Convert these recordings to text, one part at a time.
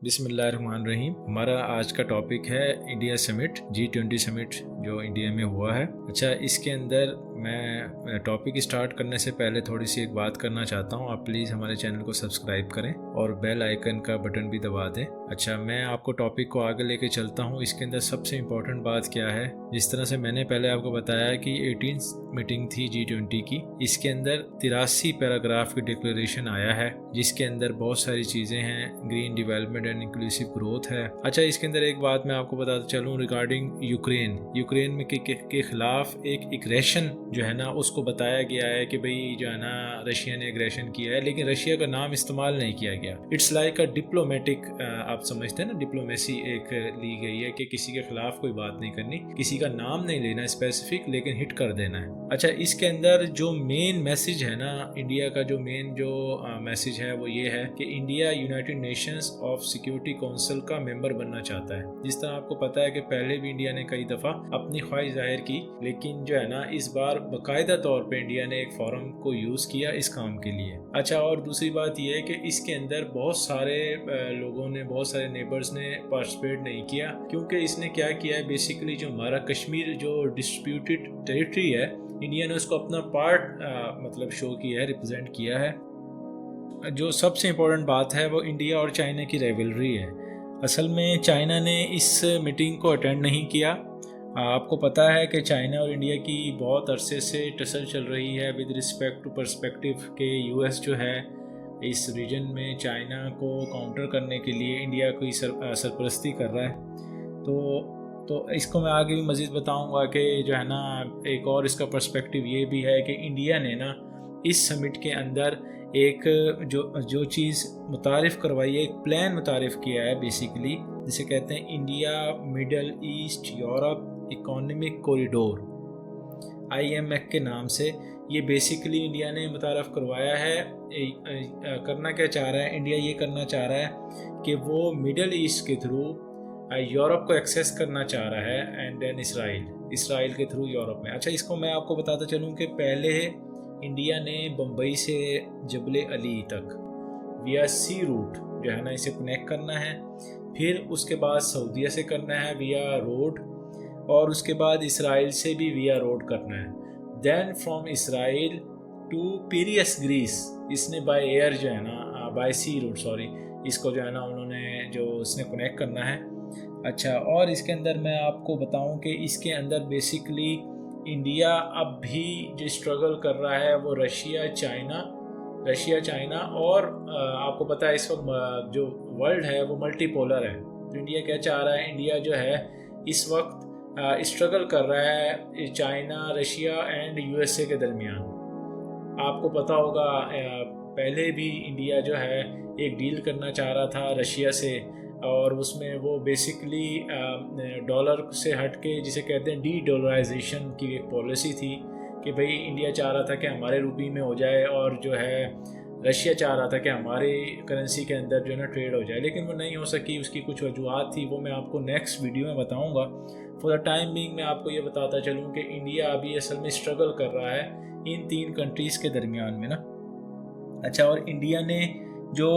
बिस्मिल्लाहिर्रहमानिर्रहीम। हमारा आज का टॉपिक है इंडिया समिट, G20 समिट जो इंडिया में हुआ है। अच्छा, इसके अंदर मैं टॉपिक स्टार्ट करने से पहले थोड़ी सी एक बात करना चाहता हूँ। आप प्लीज़ हमारे चैनल को सब्सक्राइब करें और बेल आइकन का बटन भी दबा दें। अच्छा, मैं आपको टॉपिक को आगे लेके चलता हूँ। इसके अंदर सबसे इम्पोर्टेंट बात क्या है, जिस तरह से मैंने पहले आपको बताया कि 18 मीटिंग थी G20 की, इसके अंदर 83 पैराग्राफ की डिक्लेरेशन आया है, जिसके अंदर बहुत सारी चीज़ें हैं। Green development and inclusive growth है। अच्छा, इसके अंदर एक बात मैं आपको बताता चलूँ रिगार्डिंग यूक्रेन में के खिलाफ एक एग्रेशन जो है ना, उसको बताया गया है कि भाई जो है ना रशिया ने एग्रेशन किया है, लेकिन रशिया का नाम इस्तेमाल नहीं किया गया। इट्स लाइक अ डिप्लोमेटिक, आप समझते हैं ना, डिप्लोमेसी एक ली गई है कि किसी के खिलाफ कोई बात नहीं करनी, किसी का नाम नहीं लेना स्पेसिफिक, लेकिन हिट कर देना है। अच्छा, इसके अंदर जो मेन मैसेज है ना, इंडिया का जो मेन जो मैसेज है वो ये है कि India United Nations of security council का मेंबर बनना चाहता है। जिस तरह आपको पता है कि पहले भी इंडिया ने कई दफ़ा अपनी ख्वाहिश जाहिर की, लेकिन जो है ना इस बार बाकायदा तौर पे इंडिया ने एक फोरम को यूज़ किया इस काम के लिए। अच्छा, और दूसरी बात यह है कि इसके अंदर बहुत सारे लोगों ने, बहुत सारे नेबर्स ने पार्टिसिपेट नहीं किया, क्योंकि इसने क्या किया है, बेसिकली जो हमारा कश्मीर जो डिस्प्यूटेड टेरिटरी है, इंडिया ने उसको अपना पार्ट मतलब शो किया है, रिप्रेजेंट किया है। जो सबसे इम्पोर्टेंट बात है वो इंडिया और चाइना की राइवलरी है। असल में चाइना ने इस मीटिंग को अटेंड नहीं किया। आपको पता है कि चाइना और इंडिया की बहुत अरसे से टसल चल रही है विद रिस्पेक्ट टू पर्सपेक्टिव के यूएस जो है इस रीजन में चाइना को काउंटर करने के लिए इंडिया की सरपरस्ती कर रहा है। तो इसको मैं आगे भी मज़ीद बताऊंगा कि जो है ना एक और इसका पर्सपेक्टिव ये भी है कि इंडिया ने ना इस समिट के अंदर एक जो चीज़ मुतारिफ़ करवाई है, एक प्लान मुतारिफ़ किया है बेसिकली, जिसे कहते हैं India middle east Europe economic corridor, IMF के नाम से। ये बेसिकली इंडिया ने मुतारफ़ करवाया है। करना क्या चाह रहा है इंडिया, ये करना चाह रहा है कि वो मिडल ईस्ट के थ्रू यूरोप को एक्सेस करना चाह रहा है, एंड देन इसराइल के थ्रू यूरोप में। अच्छा, इसको मैं आपको बताता चलूँ कि पहले इंडिया ने बम्बई से जबल अली तक विया सी रूट जो है ना इसे कनेक्ट करना है, फिर उसके बाद सऊदीया से करना है विया रोड, और उसके बाद इसराइल से भी विया रोड करना है। Then from Israel to Piraeus Greece, इसने बाय एयर जो है ना, बाय सी रूट सॉरी, इसको जो है ना उन्होंने जो उसने कनेक्ट करना है। अच्छा, और इसके अंदर मैं आपको बताऊं कि इसके अंदर बेसिकली इंडिया अब भी जो स्ट्रगल कर रहा है वो रशिया चाइना और आपको पता है इस वक्त जो वर्ल्ड है वो मल्टीपोलर है। तो इंडिया क्या चाह रहा है, इंडिया जो है इस वक्त स्ट्रगल कर रहा है चाइना, रशिया एंड USA के दरमियान। आपको पता होगा पहले भी इंडिया जो है एक डील करना चाह रहा था रशिया से, और उसमें वो बेसिकली डॉलर से हट के जिसे कहते हैं डी डॉलराइजेशन की एक पॉलिसी थी कि भाई इंडिया चाह रहा था कि हमारे रुपये में हो जाए, और जो है रशिया चाह रहा था कि हमारे करेंसी के अंदर जो है ना ट्रेड हो जाए, लेकिन वो नहीं हो सकी। उसकी कुछ वजूहत थी, वो मैं आपको नेक्स्ट वीडियो में बताऊंगा। फॉर द टाइम बीइंग मैं आपको ये बताता चलूँ कि इंडिया अभी असल में स्ट्रगल कर रहा है इन 3 कंट्रीज़ के दरमियान में ना। अच्छा, और इंडिया ने जो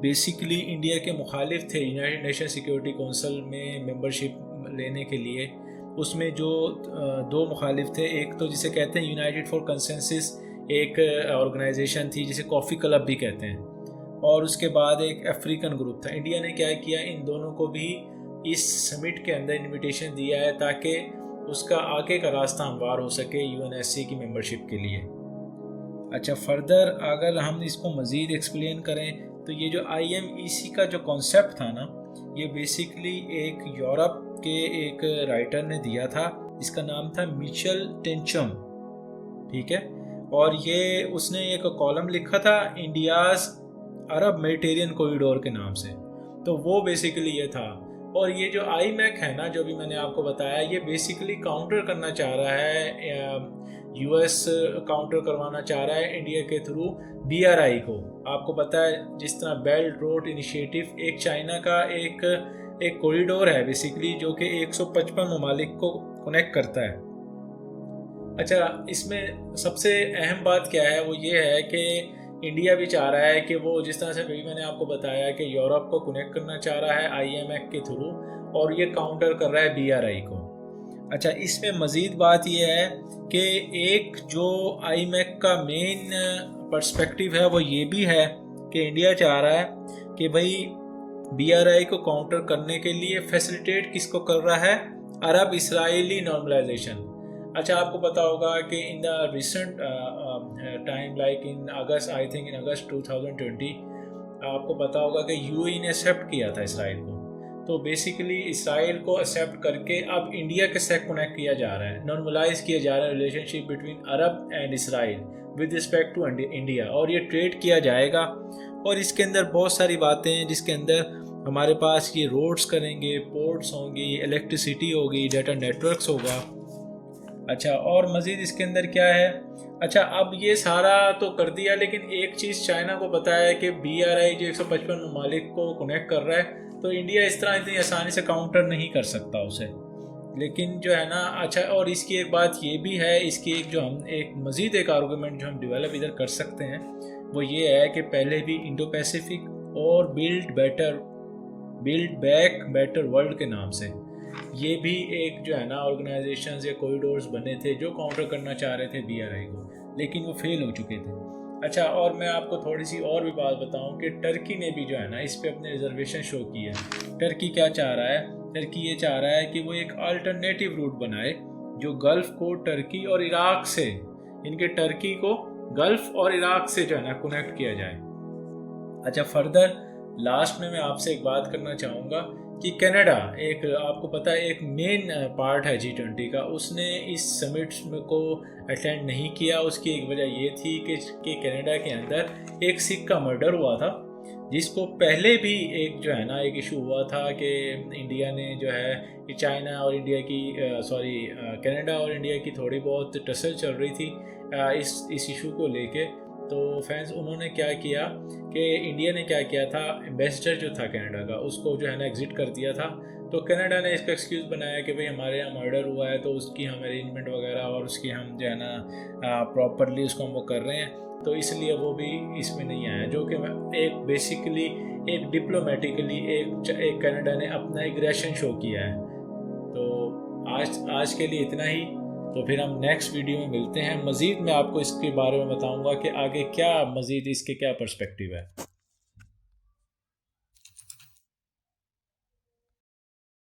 बेसिकली इंडिया के मुखालिफ थे यूनाइटेड नेशन सिक्योरिटी काउंसिल में मेंबरशिप लेने के लिए, उसमें जो 2 मुखालिफ थे, एक तो जिसे कहते हैं यूनाइटेड फॉर कंसेंसस, एक ऑर्गेनाइजेशन थी जिसे कॉफ़ी क्लब भी कहते हैं, और उसके बाद एक अफ्रीकन ग्रुप था। इंडिया ने क्या किया, इन दोनों को भी इस समिट के अंदर इनविटेशन दिया है ताकि उसका आगे का रास्ता हमवार हो सके UNSC की मेंबरशिप के लिए। अच्छा, फर्दर अगर हम इसको मज़ीद एक्सप्लेन करें तो ये जो IMEC का जो कॉन्सेप्ट था ना, ये बेसिकली एक यूरोप के एक राइटर ने दिया था, इसका नाम था मिचेल टेंचम, ठीक है। और ये उसने एक कॉलम लिखा था इंडियाज़ अरब मेडिटेरियन कॉरिडोर के नाम से। तो वो बेसिकली ये था। और ये जो IMEC है ना, जो भी मैंने आपको बताया, ये बेसिकली काउंटर करना चाह रहा है, US काउंटर करवाना चाह रहा है इंडिया के थ्रू BRI को। आपको पता है जिस तरह बेल्ट रोड इनिशिएटिव एक चाइना का एक कॉरिडोर है बेसिकली, जो कि 155 ममालिक को कनेक्ट करता है। अच्छा, इसमें सबसे अहम बात क्या है, वो ये है कि इंडिया भी चाह रहा है कि वो जिस तरह से भी मैंने आपको बताया कि यूरोप को कनेक्ट करना चाह रहा है IMF के थ्रू, और ये काउंटर कर रहा है BRI को। अच्छा, इसमें मज़ीद बात ये है कि एक जो IMF का मेन पर्सपेक्टिव है वो ये भी है कि इंडिया चाह रहा है कि भाई BRI को काउंटर करने के लिए फैसिलिटेट किसको कर रहा है, अरब इसराइली नॉर्मलाइजेशन। अच्छा, आपको पता होगा कि in the recent time like in August, I think in August 2020, आपको पता होगा कि UAE ने एक्सेप्ट किया था इसराइल को। तो बेसिकली इसराइल को एक्सेप्ट करके अब इंडिया के साथ कनेक्ट किया जा रहा है, नॉर्मलाइज किया जा रहा है relationship between Arab and Israel with respect to India, और ये ट्रेड किया जाएगा। और इसके अंदर बहुत सारी बातें हैं जिसके अंदर हमारे पास ये रोड्स करेंगे, पोर्ट्स होंगी, इलेक्ट्रिसिटी होगी, डाटा नेटवर्क्स होगा। अच्छा, और मज़ीद इसके अंदर क्या है, अच्छा अब ये सारा तो कर दिया, लेकिन एक चीज़ चाइना को पता है कि BRI जो 155 ममालिक को कनेक्ट कर रहा है, तो इंडिया इस तरह इतनी आसानी से काउंटर नहीं कर सकता उसे। लेकिन जो है ना, अच्छा, और इसकी एक बात ये भी है, इसकी एक जो हम एक मज़ीद एक आर्गूमेंट जो हम डेवलप इधर कर सकते हैं वो ये है कि पहले भी इंडो पैसिफिक और बिल्ड बैक बेटर वर्ल्ड के नाम से ये भी एक जो है ना ऑर्गेनाइजेशंस या कॉरिडोर्स बने थे जो काउंटर करना चाह रहे थे BRI को, लेकिन वो फेल हो चुके थे। अच्छा, और मैं आपको थोड़ी सी और भी बात बताऊं कि टर्की ने भी जो है ना इस पे अपने रिजर्वेशन शो की है। टर्की क्या चाह रहा है, टर्की ये चाह रहा है कि वो एक अल्टरनेटिव रूट बनाए जो गल्फ़ को टर्की और इराक से, इनके टर्की को गल्फ़ और इराक से जो है ना कनेक्ट किया जाए। अच्छा, फर्दर लास्ट में मैं आपसे एक बात करना चाहूँगा कि कनाडा एक, आपको पता है, एक मेन पार्ट है G20 का, उसने इस समिट को अटेंड नहीं किया। उसकी एक वजह ये थी कि कनाडा के अंदर एक सिख का मर्डर हुआ था, जिसको पहले भी एक जो है ना एक इशू हुआ था कि इंडिया ने जो है कि चाइना और इंडिया की कनाडा और इंडिया की थोड़ी बहुत टसल चल रही थी इस इशू को लेके। तो फ्रेंड्स, उन्होंने क्या किया कि इंडिया ने क्या किया था, एम्बेसडर जो था कनाडा का उसको जो है ना एग्जिट कर दिया था। तो कनाडा ने इसका एक्सक्यूज़ बनाया कि भाई हमारे यहाँ मर्डर हुआ है, तो उसकी हम अरेंजमेंट वगैरह और उसकी हम जो है ना प्रॉपरली उसको हम वो कर रहे हैं, तो इसलिए वो भी इसमें नहीं आया। जो कि एक बेसिकली एक डिप्लोमेटिकली एक कनाडा ने अपना एग्रेशन शो किया है। तो आज के लिए इतना ही। तो फिर हम नेक्स्ट वीडियो में मिलते हैं। मज़ीद मैं आपको इसके बारे में बताऊंगा कि आगे क्या मज़ीद इसके क्या पर्सपेक्टिव है।